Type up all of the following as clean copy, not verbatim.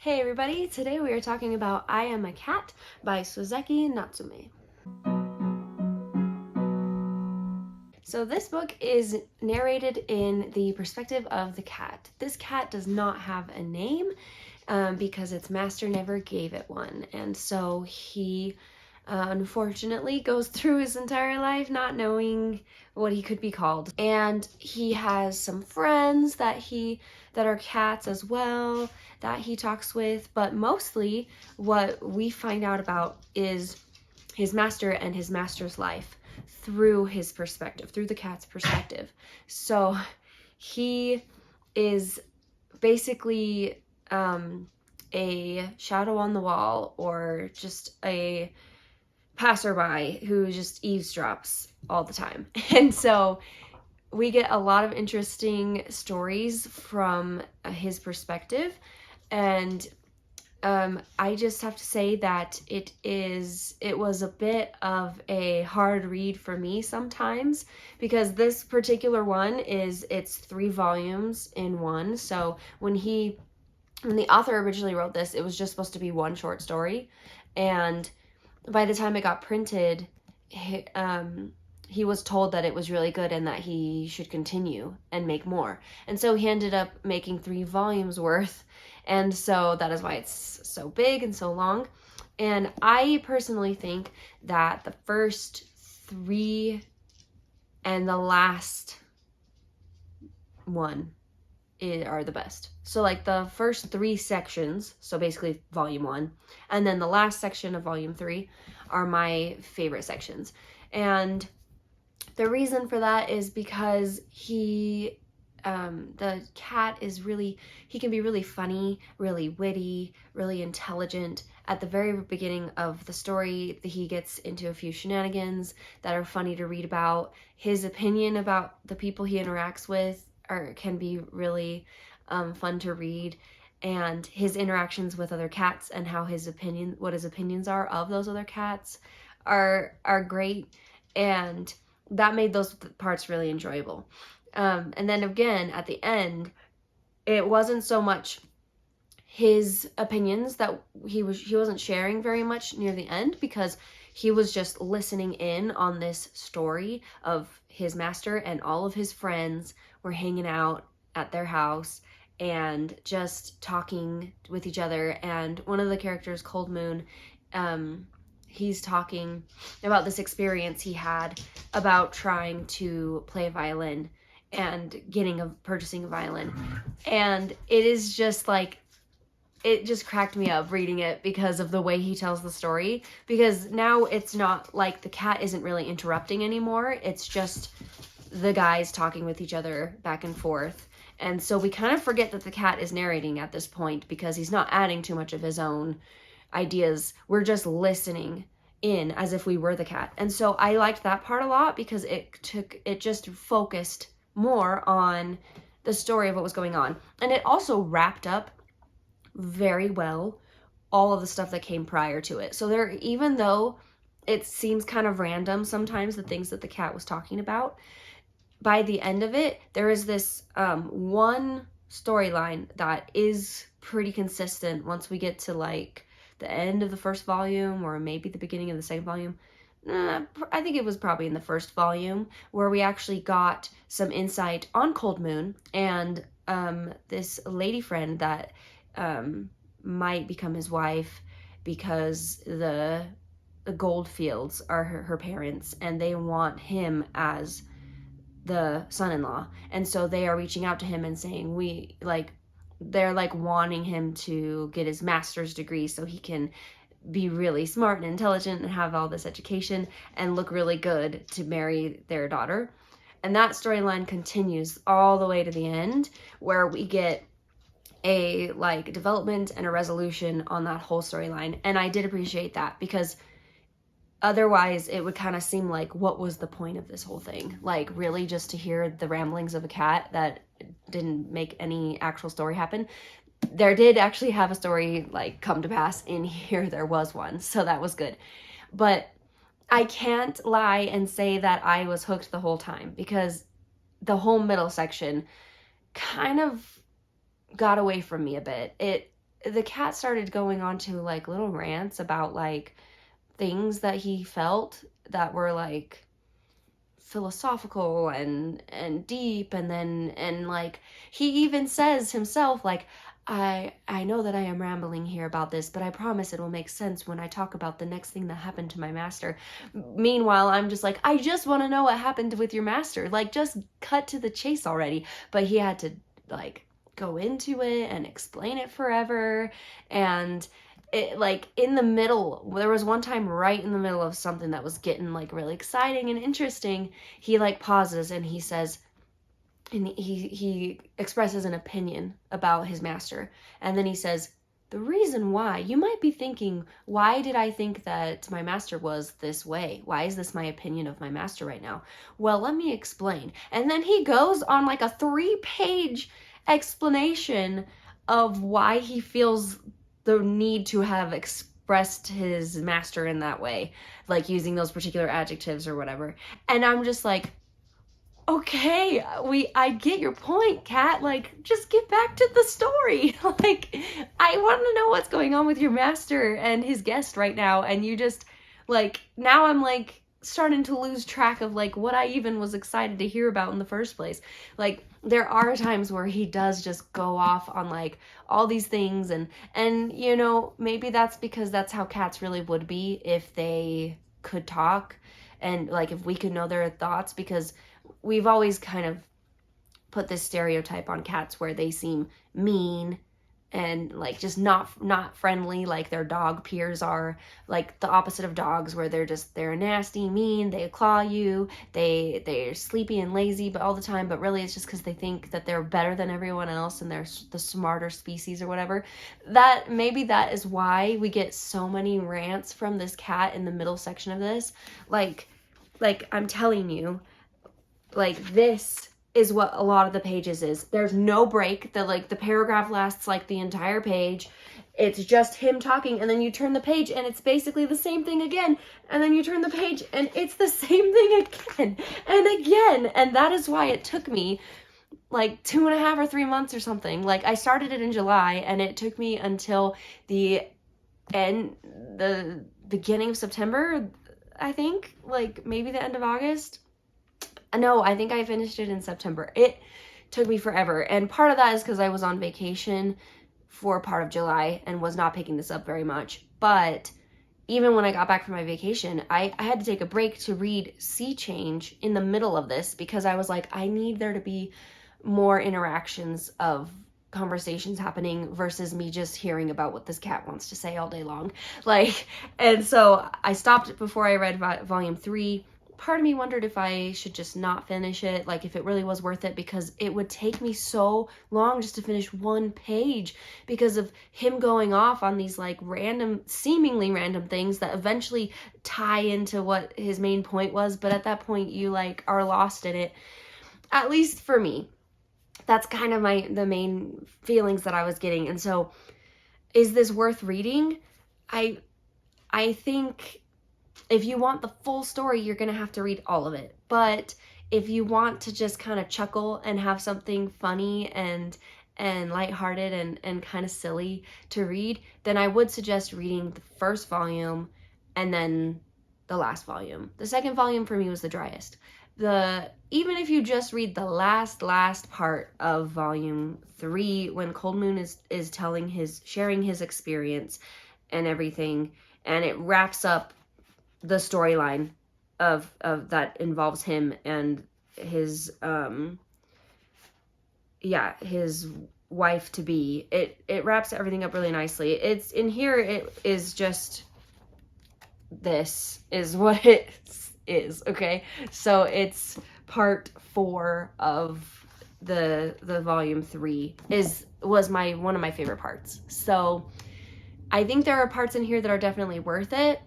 Hey everybody, today we are talking about I Am a Cat by Sozeki Natsume. So this book is narrated in the perspective of the cat. This cat does not have a name because its master never gave it one, and so he unfortunately goes through his entire life not knowing what he could be called. And he has some friends that are cats as well that he talks with, but mostly what we find out about is his master and his master's life through his perspective, through the cat's perspective. So he is basically a shadow on the wall, or just a passerby who just eavesdrops all the time. And so we get a lot of interesting stories from his perspective, and I just have to say that it was a bit of a hard read for me sometimes, because this particular one it's 3 volumes in one. So when the author originally wrote this, it was just supposed to be one short story, and by the time it got printed, he was told that it was really good and that he should continue and make more. And so he ended up making 3 volumes worth. And so that is why it's so big and so long. And I personally think that the first 3 and the last one are the best. So like the first 3 sections, so basically volume 1, and then the last section of volume 3 are my favorite sections. And the reason for that is because the cat is he can be really funny, really witty, really intelligent. At the very beginning of the story, he gets into a few shenanigans that are funny to read about. His opinion about the people he interacts with can be really fun to read, and his interactions with other cats and what his opinions are of those other cats are great, and that made those parts really enjoyable. And then again, at the end, it wasn't so much his opinions that he wasn't sharing very much near the end, because he was just listening in on this story of his master, and all of his friends were hanging out at their house and just talking with each other. And one of the characters, Cold Moon, he's talking about this experience he had about trying to play violin and purchasing a violin. And it is just like, it just cracked me up reading it because of the way he tells the story, because now it's not like the cat isn't really interrupting anymore. It's just the guys talking with each other back and forth. And so we kind of forget that the cat is narrating at this point, because he's not adding too much of his own ideas. We're just listening in as if we were the cat. And so I liked that part a lot, because it just focused more on the story of what was going on. And it also wrapped up very well all of the stuff that came prior to it. So even though it seems kind of random sometimes, the things that the cat was talking about, by the end of it, there is this one storyline that is pretty consistent once we get to like the end of the first volume, or maybe the beginning of the second volume. I think it was probably in the first volume, where we actually got some insight on Cold Moon and this lady friend that might become his wife, because the Goldfields are her parents, and they want him as the son-in-law. And so they are reaching out to him and saying, they're like wanting him to get his master's degree so he can be really smart and intelligent and have all this education and look really good to marry their daughter. And that storyline continues all the way to the end, where we get a development and a resolution on that whole storyline. And I did appreciate that, because otherwise it would kind of seem like, what was the point of this whole thing? Like, really just to hear the ramblings of a cat that didn't make any actual story happen. There did actually have a story come to pass in here. There was one, so that was good. But I can't lie and say that I was hooked the whole time, because the whole middle section kind of got away from me a bit. the cat started going on to like little rants about like things that he felt that were like philosophical and deep, and then and like he even says himself like, I know that I am rambling here about this, but I promise it will make sense when I talk about the next thing that happened to my master. Meanwhile, I'm just like, I just want to know what happened with your master. Like, just cut to the chase already. But he had to like go into it and explain it forever. And it, like, in the middle, there was one time right in the middle of something that was getting like really exciting and interesting, he like pauses and he says, and he expresses an opinion about his master, and then he says, the reason why, you might be thinking, why did I think that my master was this way? Why is this my opinion of my master right now? Well, let me explain. And then he goes on like a 3-page explanation of why he feels the need to have expressed his master in that way, like using those particular adjectives or whatever. And I'm just like, okay, I get your point, Kat. Like, just get back to the story. Like, I want to know what's going on with your master and his guest right now, and you just, like, now I'm like starting to lose track of like what I even was excited to hear about in the first place. Like, there are times where he does just go off on like all these things, and you know, maybe that's because that's how cats really would be if they could talk, and like if we could know their thoughts, because we've always kind of put this stereotype on cats where they seem mean and like just not friendly like their dog peers are, like the opposite of dogs, where they're nasty, mean, they claw you, they're sleepy and lazy but all the time, but really it's just because they think that they're better than everyone else and they're the smarter species or whatever. That maybe that is why we get so many rants from this cat in the middle section of this. Like I'm telling you, like, this is what a lot of the pages is. There's no break. The paragraph lasts like the entire page. It's just him talking, and then you turn the page and it's basically the same thing again, and then you turn the page and it's the same thing again and again. And that is why it took me like 2.5 or 3 months or something. Like, I started it in July and it took me until the beginning of September, I think, like maybe the end of August. No, I think I finished it in September. It took me forever. And part of that is because I was on vacation for part of July and was not picking this up very much. But even when I got back from my vacation, I had to take a break to read Sea Change in the middle of this, because I was like, I need there to be more interactions of conversations happening versus me just hearing about what this cat wants to say all day long. Like, and so I stopped before I read volume 3. Part of me wondered if I should just not finish it, like if it really was worth it, because it would take me so long just to finish one page because of him going off on these like seemingly random things that eventually tie into what his main point was. But at that point you like are lost in it, at least for me. That's kind of the main feelings that I was getting. And so, is this worth reading? I think if you want the full story, you're going to have to read all of it. But if you want to just kind of chuckle and have something funny and lighthearted and kind of silly to read, then I would suggest reading the first volume and then the last volume. The second volume for me was the driest. Even if you just read the last part of volume 3, when Cold Moon is sharing his experience and everything, and it wraps up the storyline of that involves him and his his wife to be. It wraps everything up really nicely. It's in here, it is just, this is what it is, okay? So it's part 4 of the volume 3 was one of my favorite parts. So I think there are parts in here that are definitely worth it.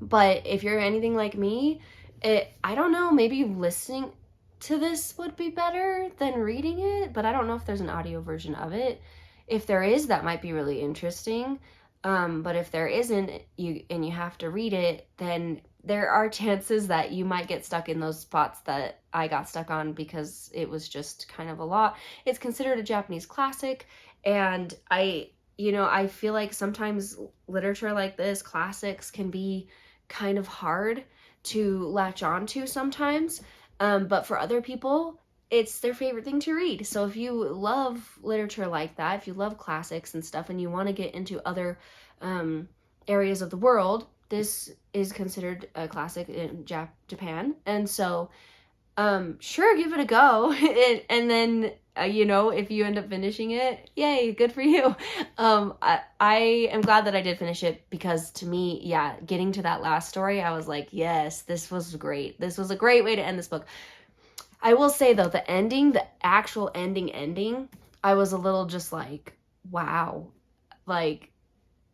But if you're anything like me, I don't know, maybe listening to this would be better than reading it, but I don't know if there's an audio version of it. If there is, that might be really interesting. But if there isn't, and you have to read it, then there are chances that you might get stuck in those spots that I got stuck on, because it was just kind of a lot. It's considered a Japanese classic, and I you know, I feel like sometimes literature like this, classics, can be kind of hard to latch on to sometimes. But for other people, it's their favorite thing to read. So if you love literature like that, if you love classics and stuff, and you want to get into other areas of the world, this is considered a classic in Japan. And so sure, give it a go. And then, you know, if you end up finishing it, yay, good for you. I am glad that I did finish it, because to me, yeah, getting to that last story, I was like, yes, this was great. This was a great way to end this book. I will say though, the ending, the actual ending, I was a little just like, wow, like,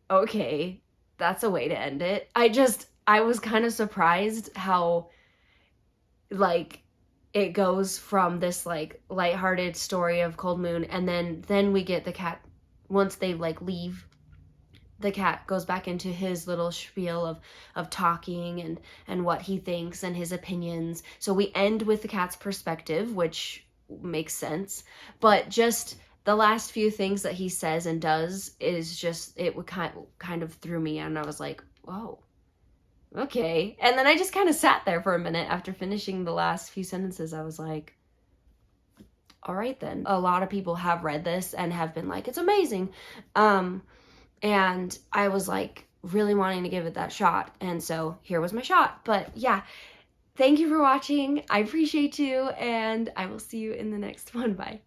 okay, that's a way to end it. I was kind of surprised how, like, it goes from this like lighthearted story of Cold Moon, and then we get the cat. Once they like leave, the cat goes back into his little spiel of talking and what he thinks and his opinions. So we end with the cat's perspective, which makes sense, but just the last few things that he says and does is just, it would kind of threw me, and I was like, whoa, okay. And then I just kind of sat there for a minute after finishing the last few sentences. I was like, all right then. A lot of people have read this and have been like, it's amazing. And I was like really wanting to give it that shot. And so here was my shot. But yeah, thank you for watching. I appreciate you, and I will see you in the next one. Bye.